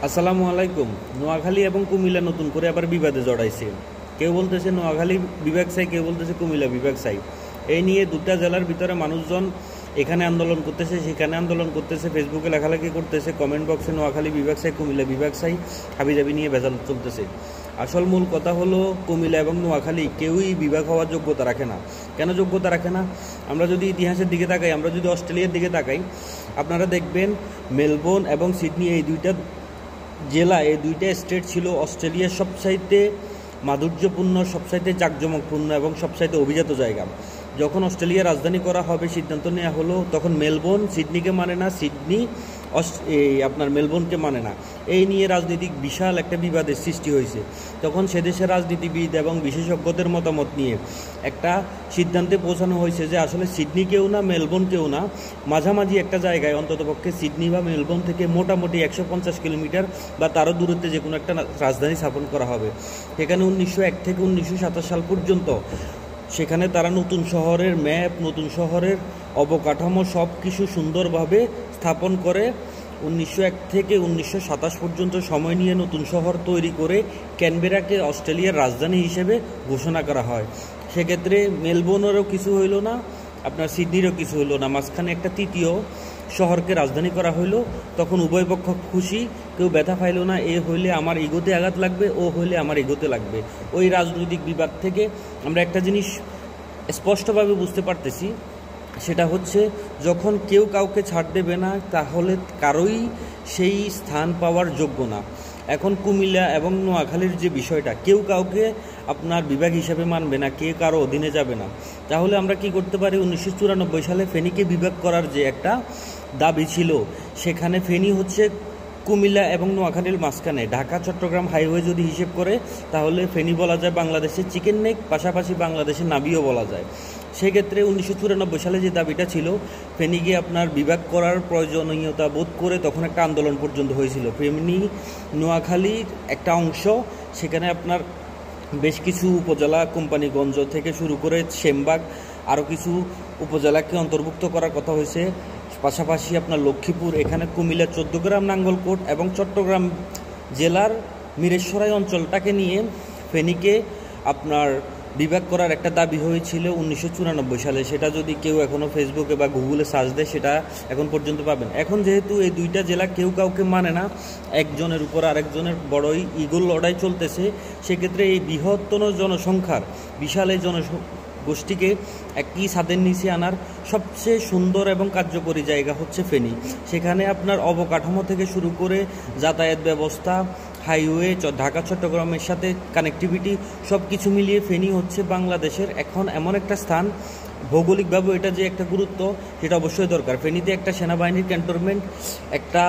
আসসালামু আলাইকুম। নোয়াখালী এবং কুমিল্লা নতুন করে আবার বিবাদে জড়াইছে। কেউ বলতেছে নোয়াখালী বিভাগ চাই, কেউ বলতেছে কুমিল্লা বিভাগ চাই। এই নিয়ে দুটা জেলার ভিতরে মানুষজন এখানে আন্দোলন করতেছে, সেখানে আন্দোলন করতেছে, ফেসবুকে লেখালেখি করতেছে, কমেন্ট বক্সে নোয়াখালী বিভাগ চাই, কুমিল্লা বিভাগ চাই, হাবিজাবি নিয়ে ভেজাল চলতেছে। আসল মূল কথা হলো কুমিল্লা এবং নোয়াখালী কেউই বিভাগ হওয়ার যোগ্যতা রাখে না। কেন যোগ্যতা রাখে না? আমরা যদি ইতিহাসের দিকে তাকাই, আমরা যদি অস্ট্রেলিয়ার দিকে তাকাই, আপনারা দেখবেন মেলবোর্ন এবং সিডনি এই দুইটা জেলা, এই দুইটা স্টেট ছিল অস্ট্রেলিয়ার সবচাইতে মাধুর্যপূর্ণ, সবচাইতে জাঁকজমকপূর্ণ এবং সবচাইতে অভিজাত জায়গা। যখন অস্ট্রেলিয়া রাজধানী করা হবে সিদ্ধান্ত নেওয়া হলো, তখন মেলবোর্ন সিডনিকে মানে না, সিডনি আপনার মেলবোর্নকে মানে না। এই নিয়ে রাজনৈতিক বিশাল একটা বিবাদের সৃষ্টি হয়েছে। তখন সেদেশের রাজনীতিবিদ এবং বিশেষজ্ঞদের মতামত নিয়ে একটা সিদ্ধান্তে পৌঁছানো হয়েছে যে আসলে সিডনিকেও না, মেলবোর্নকেও না, মাঝামাঝি একটা জায়গায় অন্ততপক্ষে সিডনি বা মেলবোর্ন থেকে মোটামুটি 150 কিলোমিটার বা তারও দূরত্বে যে কোনো একটা রাজধানী স্থাপন করা হবে। সেখানে 1901 থেকে 1927 সাল পর্যন্ত সেখানে তারা নতুন শহরের ম্যাপ, নতুন শহরের অবকাঠামো সব কিছু সুন্দরভাবে স্থাপন করে 1901 থেকে 1927 পর্যন্ত সময় নিয়ে নতুন শহর তৈরি করে ক্যানবেরাকে অস্ট্রেলিয়ার রাজধানী হিসেবে ঘোষণা করা হয়। সেক্ষেত্রে মেলবোর্নেরও কিছু হইল না, আপনার সিডনিরও কিছু হইল না, মাঝখানে একটা তৃতীয় শহরকে রাজধানী করা হইল। তখন উভয় পক্ষ খুশি, কেউ ব্যথা পাইল না। এ হইলে আমার ইগোতে আঘাত লাগবে, ও হইলে আমার ইগোতে লাগবে। ওই রাজনৈতিক বিবাদ থেকে আমরা একটা জিনিস স্পষ্টভাবে বুঝতে পারতেছি, সেটা হচ্ছে যখন কেউ কাউকে ছাড় দেবে না, তাহলে কারোই সেই স্থান পাওয়ার যোগ্য না। এখন কুমিল্লা এবং নোয়াখালীর যে বিষয়টা, কেউ কাউকে আপনার বিভাগ হিসাবে মানবে না, কেউ কারো অধীনে যাবে না। তাহলে আমরা কি করতে পারি? 1994 সালে ফেনীকে বিভাগ করার যে একটা দাবি ছিল, সেখানে ফেনী হচ্ছে কুমিল্লা এবং নোয়াখালীর মাঝখানে। ঢাকা চট্টগ্রাম হাইওয়ে যদি হিসেব করে, তাহলে ফেনী বলা যায় বাংলাদেশের চিকেন নেক, পাশাপাশি বাংলাদেশের নাবিও বলা যায়। সেক্ষেত্রে 1994 সালে যে দাবিটা ছিল, ফেনীকে আপনার বিভাগ করার প্রয়োজনীয়তা বোধ করে তখন একটা আন্দোলন পর্যন্ত হয়েছিল। ফেনী নোয়াখালীর একটা অংশ, সেখানে আপনার বেশ কিছু উপজেলা, কোম্পানিগঞ্জ থেকে শুরু করে সেমবাগ, আরও কিছু উপজেলাকে অন্তর্ভুক্ত করার কথা হয়েছে। পাশাপাশি আপনার লক্ষ্মীপুর, এখানে কুমিল্লা 14 গ্রাম নাঙ্গলকোট এবং চট্টগ্রাম জেলার মিরেশ্বরাই অঞ্চলটাকে নিয়ে ফেনীকে আপনার বিভাগ করার একটা দাবি হয়েছিল 1994 সালে। সেটা যদি কেউ এখনও ফেসবুকে বা গুগলে সার্চ দেয়, সেটা এখন পর্যন্ত পাবেন। এখন যেহেতু এই দুইটা জেলা কেউ কাউকে মানে না, একজনের উপর আরেকজনের বড়ই ইগোর লড়াই চলতেছে, সেক্ষেত্রে এই বৃহত্তর জনসংখ্যার বিশাল এই গোষ্ঠীকে একই ছাদের নিচে আনার সবচেয়ে সুন্দর এবং কার্যকরী জায়গা হচ্ছে ফেনী। সেখানে আপনার অবকাঠামো থেকে শুরু করে যাতায়াত ব্যবস্থা, হাইওয়ে, ঢাকা চট্টগ্রামের সাথে কানেক্টিভিটি সব কিছু মিলিয়ে ফেনী হচ্ছে বাংলাদেশের এখন এমন একটা স্থান, ভৌগোলিকভাবে এটা যে একটা গুরুত্ব, সেটা অবশ্যই দরকার। ফেনীতে একটা সেনাবাহিনীর ক্যান্টনমেন্ট, একটা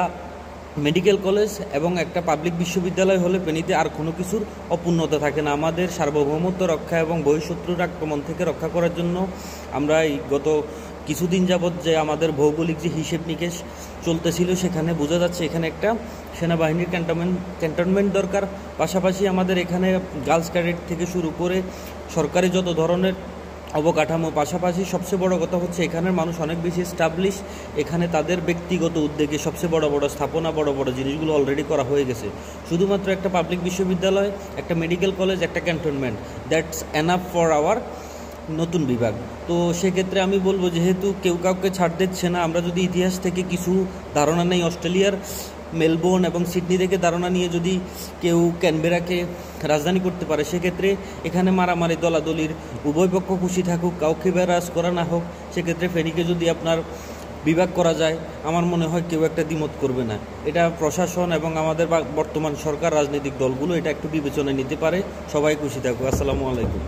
মেডিকেল কলেজ এবং একটা পাবলিক বিশ্ববিদ্যালয় হলে ফেনীতে আর কোনো কিছুর অপূর্ণতা থাকে না। আমাদের সার্বভৌমত্ব রক্ষা এবং বহিঃশত্রুর আক্রমণ থেকে রক্ষা করার জন্য আমরা এই গত কিছুদিন যাবৎ যে আমাদের ভৌগোলিক যে হিসেব নিকেশ চলতেছিল, সেখানে বোঝা যাচ্ছে এখানে একটা সেনাবাহিনীর ক্যান্টনমেন্ট দরকার। পাশাপাশি আমাদের এখানে গার্লস ক্যাডেট থেকে শুরু করে সরকারি যত ধরনের অবকাঠামো, পাশাপাশি সবচেয়ে বড় কথা হচ্ছে এখানের মানুষ অনেক বেশি এস্টাবলিশ। এখানে তাদের ব্যক্তিগত উদ্যোগে সবচেয়ে বড় বড় স্থাপনা, বড় বড় জিনিসগুলো অলরেডি করা হয়ে গেছে। শুধুমাত্র একটা পাবলিক বিশ্ববিদ্যালয়, একটা মেডিকেল কলেজ, একটা cantonment, that's enough for our নতুন বিভাগ। তো সেক্ষেত্রে আমি বলবো, যেহেতু কেউ কাউকে ছাড় দিচ্ছে না, আমরা যদি ইতিহাস থেকে কিছু ধারণা নেই, অস্ট্রেলিয়ার মেলবোর্ন এবং সিডনি থেকে ধারণা নিয়ে যদি কেউ ক্যানবেরাকে রাজধানী করতে পারে, সেক্ষেত্রে এখানে মারামারি, দলাদলির উভয় পক্ষ খুশি থাকুক, কাউকে বেরাজ করা না হোক। সেক্ষেত্রে ফেনীকে যদি আপনার বিভাগ করা যায়, আমার মনে হয় কেউ একটা দ্বিমত করবে না। এটা প্রশাসন এবং আমাদের বর্তমান সরকার, রাজনৈতিক দলগুলো এটা একটু বিবেচনায় নিতে পারে। সবাই খুশি থাকুক। আসসালামু আলাইকুম।